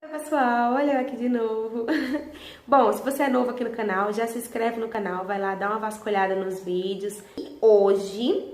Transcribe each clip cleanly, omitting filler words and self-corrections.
Oi, pessoal, olha eu aqui de novo. Bom, se você é novo aqui no canal, já se inscreve no canal, vai lá dar uma vasculhada nos vídeos. E hoje,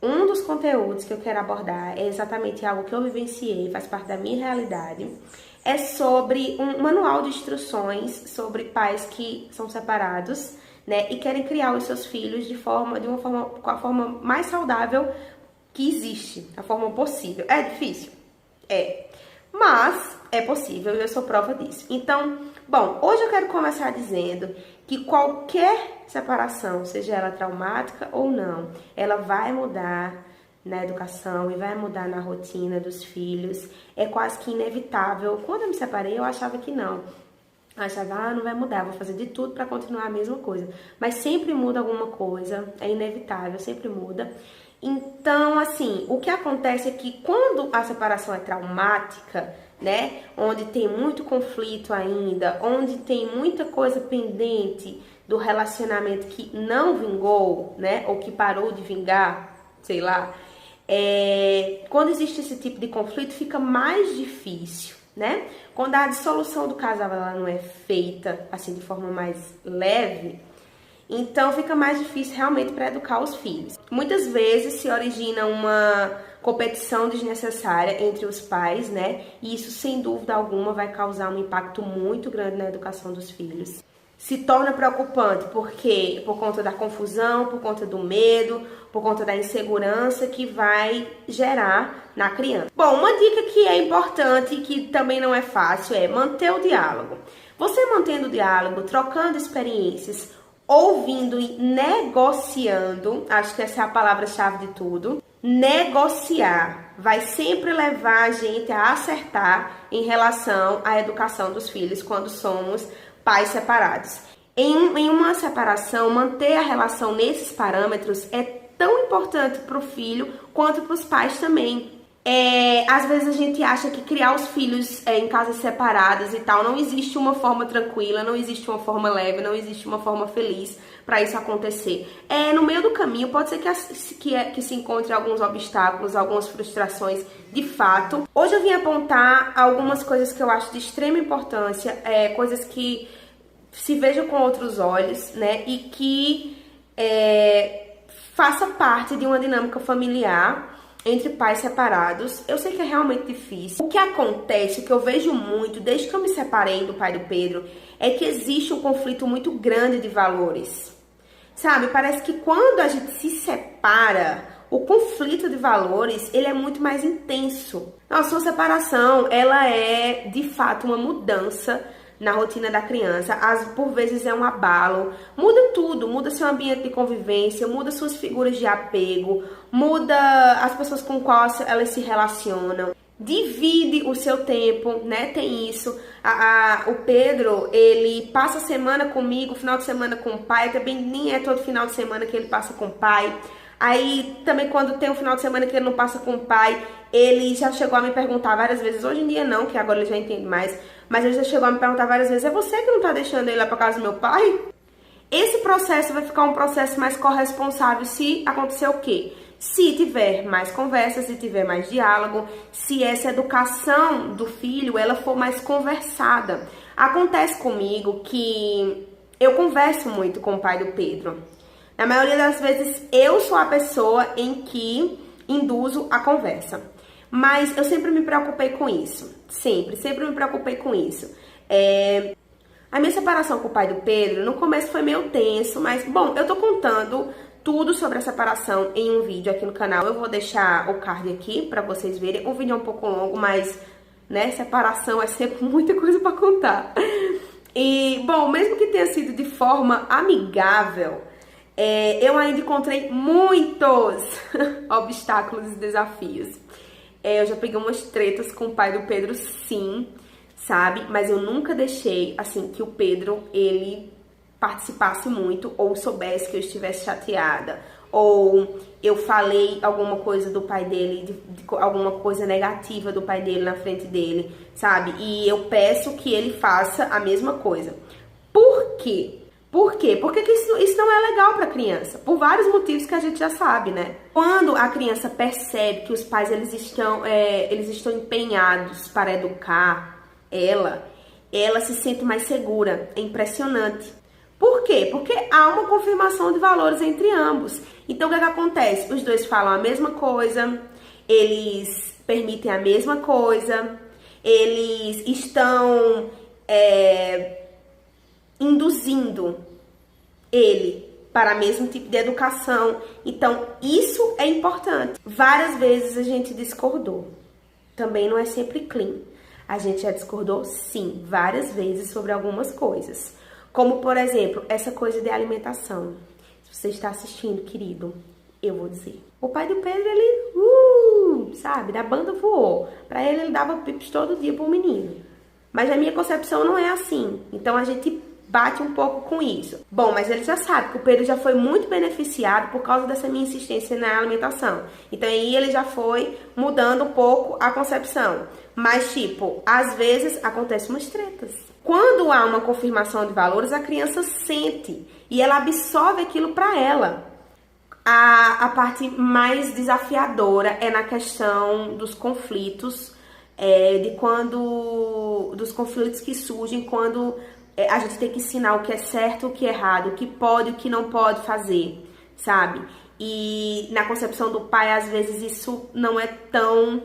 um dos conteúdos que eu quero abordar é exatamente algo que eu vivenciei, faz parte da minha realidade. É sobre um manual de instruções sobre pais que são separados, né, e querem criar os seus filhos com a forma mais saudável que existe, a forma possível. É difícil? É. Mas é possível e eu sou prova disso. Então, bom, hoje eu quero começar dizendo que qualquer separação, seja ela traumática ou não, ela vai mudar na educação e vai mudar na rotina dos filhos. É quase que inevitável. Quando eu me separei, eu achava que não. Eu achava, não vai mudar, vou fazer de tudo para continuar a mesma coisa. Mas sempre muda alguma coisa, é inevitável, sempre muda. Então, assim, o que acontece é que quando a separação é traumática, né, onde tem muito conflito ainda, onde tem muita coisa pendente do relacionamento que não vingou, né, ou que parou de vingar, sei lá, quando existe esse tipo de conflito fica mais difícil, né? Quando a dissolução do casal ela não é feita assim de forma mais leve, então fica mais difícil realmente para educar os filhos. Muitas vezes se origina uma competição desnecessária entre os pais, né? E isso sem dúvida alguma vai causar um impacto muito grande na educação dos filhos. Se torna preocupante porque por conta da confusão, por conta do medo, por conta da insegurança que vai gerar na criança. Bom, uma dica que é importante e que também não é fácil é manter o diálogo. Você mantendo o diálogo, trocando experiências, ouvindo e negociando, acho que essa é a palavra-chave de tudo. Negociar vai sempre levar a gente a acertar em relação à educação dos filhos quando somos pais separados. Em uma separação, manter a relação nesses parâmetros é tão importante para o filho quanto para os pais também. Às vezes a gente acha que criar os filhos em casas separadas e tal, não existe uma forma tranquila, não existe uma forma leve, não existe uma forma feliz para isso acontecer. No meio do caminho pode ser que se encontre alguns obstáculos, algumas frustrações de fato. Hoje eu vim apontar algumas coisas que eu acho de extrema importância, coisas que se vejam com outros olhos, né, e que faça parte de uma dinâmica familiar entre pais separados. Eu sei que é realmente difícil. O que acontece, o que eu vejo muito, desde que eu me separei do pai do Pedro, é que existe um conflito muito grande de valores. Sabe, parece que quando a gente se separa, o conflito de valores, ele é muito mais intenso. Nossa, uma separação, ela é, de fato, uma mudança na rotina da criança, por vezes é um abalo, muda tudo, muda seu ambiente de convivência, muda suas figuras de apego, muda as pessoas com quais elas se relacionam, divide o seu tempo, né, tem isso, o Pedro, ele passa a semana comigo, final de semana com o pai, também nem é todo final de semana que ele passa com o pai. Aí, também quando tem um final de semana que ele não passa com o pai, ele já chegou a me perguntar várias vezes, hoje em dia não, que agora ele já entende mais, mas ele já chegou a me perguntar várias vezes, é você que não tá deixando ele lá pra casa do meu pai? Esse processo vai ficar um processo mais corresponsável se acontecer o quê? Se tiver mais conversa, se tiver mais diálogo, se essa educação do filho, ela for mais conversada. Acontece comigo que eu converso muito com o pai do Pedro. Na maioria das vezes, eu sou a pessoa em que induzo a conversa. Mas eu sempre me preocupei com isso. Sempre me preocupei com isso. A minha separação com o pai do Pedro, no começo foi meio tenso, mas, bom, eu tô contando tudo sobre a separação em um vídeo aqui no canal. Eu vou deixar o card aqui pra vocês verem. O vídeo é um pouco longo, mas, né, separação é sempre muita coisa pra contar. E, bom, mesmo que tenha sido de forma amigável, eu ainda encontrei muitos obstáculos e desafios. Eu já peguei umas tretas com o pai do Pedro, sim, sabe? Mas eu nunca deixei, assim, que o Pedro, ele participasse muito ou soubesse que eu estivesse chateada. Ou eu falei alguma coisa do pai dele, alguma coisa negativa do pai dele na frente dele, sabe? E eu peço que ele faça a mesma coisa. Por quê? Por quê? Porque isso não é legal para a criança, por vários motivos que a gente já sabe, né? Quando a criança percebe que os pais eles estão empenhados para educar, ela se sente mais segura. É impressionante. Por quê? Porque há uma confirmação de valores entre ambos. Então, o que é que acontece? Os dois falam a mesma coisa, eles permitem a mesma coisa, eles estão induzindo ele para o mesmo tipo de educação. Então, isso é importante. Várias vezes a gente discordou. Também não é sempre clean. A gente já discordou, sim, várias vezes sobre algumas coisas. Como, por exemplo, essa coisa de alimentação. Se você está assistindo, querido, eu vou dizer. O pai do Pedro, ele, sabe, da banda voou. Pra ele dava pips todo dia pro menino. Mas a minha concepção não é assim. Então, a gente bate um pouco com isso. Bom, mas ele já sabe que o Pedro já foi muito beneficiado por causa dessa minha insistência na alimentação. Então aí ele já foi mudando um pouco a concepção. Mas tipo, às vezes acontecem umas tretas. Quando há uma confirmação de valores, a criança sente e ela absorve aquilo para ela. A parte mais desafiadora é na questão dos conflitos, dos conflitos que surgem quando a gente tem que ensinar o que é certo, o que é errado, o que pode, o que não pode fazer, sabe? E na concepção do pai, às vezes, isso não é tão...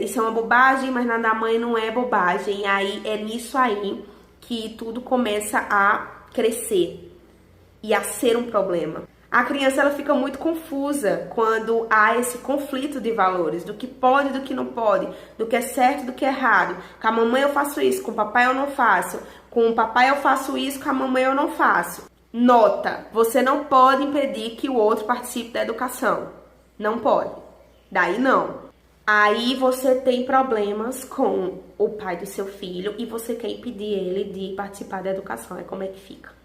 isso é uma bobagem, mas na da mãe não é bobagem. E aí é nisso aí que tudo começa a crescer e a ser um problema. A criança, ela fica muito confusa quando há esse conflito de valores, do que pode e do que não pode, do que é certo e do que é errado. Com a mamãe eu faço isso, com o papai eu não faço. Com o papai eu faço isso, com a mamãe eu não faço. Nota, você não pode impedir que o outro participe da educação. Não pode. Daí não. Aí você tem problemas com o pai do seu filho e você quer impedir ele de participar da educação. É como é que fica?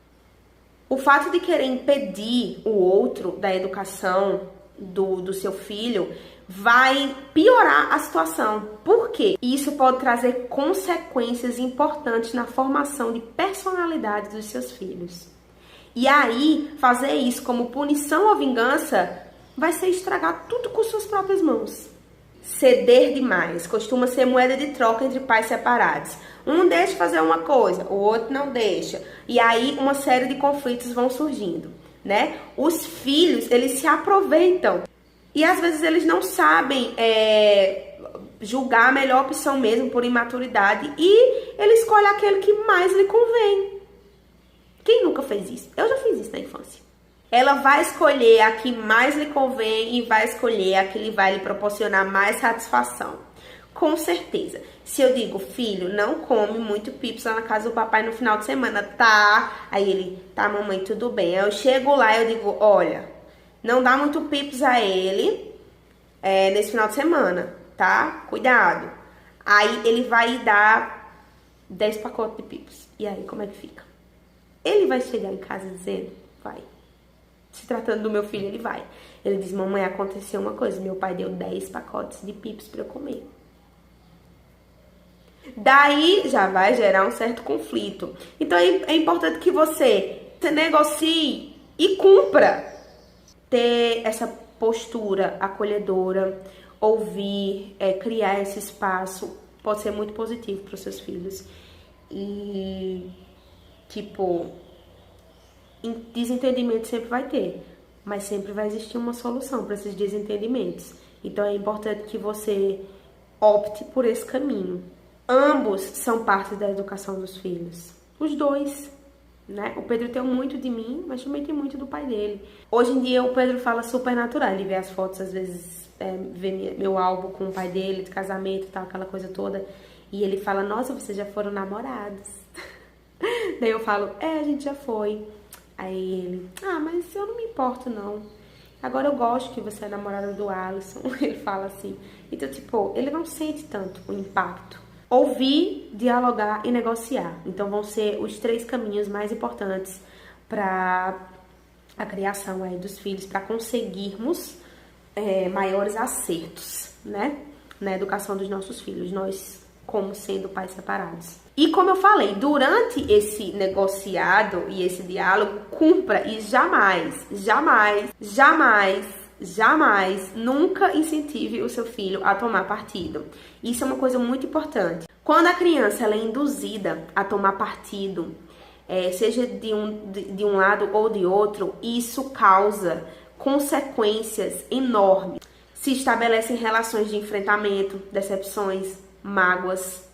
O fato de querer impedir o outro da educação do seu filho vai piorar a situação. Por quê? Isso pode trazer consequências importantes na formação de personalidade dos seus filhos. E aí, fazer isso como punição ou vingança vai ser estragar tudo com suas próprias mãos. Ceder demais costuma ser moeda de troca entre pais separados. Um deixa fazer uma coisa, o outro não deixa. E aí uma série de conflitos vão surgindo, né? Os filhos, eles se aproveitam. E às vezes eles não sabem julgar a melhor opção mesmo por imaturidade. E ele escolhe aquele que mais lhe convém. Quem nunca fez isso? Eu já fiz isso na infância. Ela vai escolher a que mais lhe convém e vai escolher a que lhe vai lhe proporcionar mais satisfação. Com certeza. Se eu digo, filho, não come muito pips lá na casa do papai no final de semana, tá? Aí ele, tá, mamãe, tudo bem. Aí eu chego lá e eu digo, olha, não dá muito pips a ele nesse final de semana, tá? Cuidado. Aí ele vai dar 10 pacotes de pips. E aí, como é que fica? Ele vai chegar em casa dizendo, vai. Se tratando do meu filho, ele vai. Ele diz, mamãe, aconteceu uma coisa. Meu pai deu 10 pacotes de pips pra eu comer. Daí já vai gerar um certo conflito. Então é importante que você negocie e cumpra. Ter essa postura acolhedora, ouvir, criar esse espaço pode ser muito positivo para os seus filhos. E, tipo, desentendimento sempre vai ter, mas sempre vai existir uma solução para esses desentendimentos. Então é importante que você opte por esse caminho. Ambos são parte da educação dos filhos. Os dois, né? O Pedro tem muito de mim, mas também tem muito do pai dele. Hoje em dia o Pedro fala super natural. Ele vê as fotos, às vezes, vê meu álbum com o pai dele, de casamento e tal, aquela coisa toda. E ele fala, nossa, vocês já foram namorados. Daí eu falo, a gente já foi. Aí ele, mas eu não me importo não. Agora eu gosto que você é namorada do Alisson. Ele fala assim. Então, tipo, ele não sente tanto o impacto. Ouvir, dialogar e negociar. Então vão ser os 3 caminhos mais importantes para a criação aí dos filhos, para conseguirmos maiores acertos, né? Na educação dos nossos filhos, nós como sendo pais separados. E como eu falei, durante esse negociado e esse diálogo, cumpra e jamais, nunca incentive o seu filho a tomar partido. Isso é uma coisa muito importante, Quando a criança ela é induzida a tomar partido, seja de um lado ou de outro, isso causa consequências enormes. Se estabelecem relações de enfrentamento, decepções, mágoas,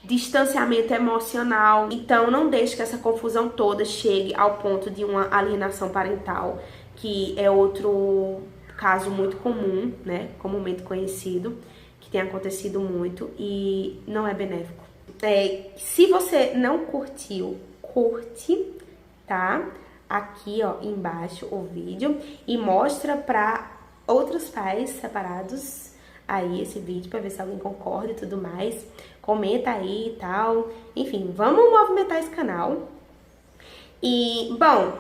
distanciamento emocional. Então, não deixe que essa confusão toda chegue ao ponto de uma alienação parental, que é outro caso muito comum, né? Comumente conhecido, que tem acontecido muito e não é benéfico. Se você não curtiu, curte, tá? Aqui, ó, embaixo o vídeo e mostra pra outros pais separados aí esse vídeo pra ver se alguém concorda e tudo mais. Comenta aí e tal. Enfim, vamos movimentar esse canal. E, bom,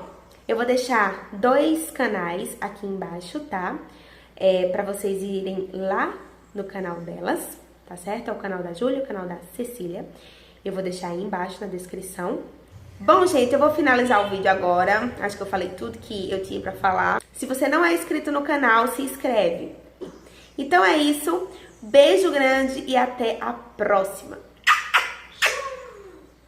eu vou deixar 2 canais aqui embaixo, tá? Pra vocês irem lá no canal delas, tá certo? É o canal da Júlia e o canal da Cecília. Eu vou deixar aí embaixo na descrição. Bom, gente, eu vou finalizar o vídeo agora. Acho que eu falei tudo que eu tinha pra falar. Se você não é inscrito no canal, se inscreve. Então é isso. Beijo grande e até a próxima.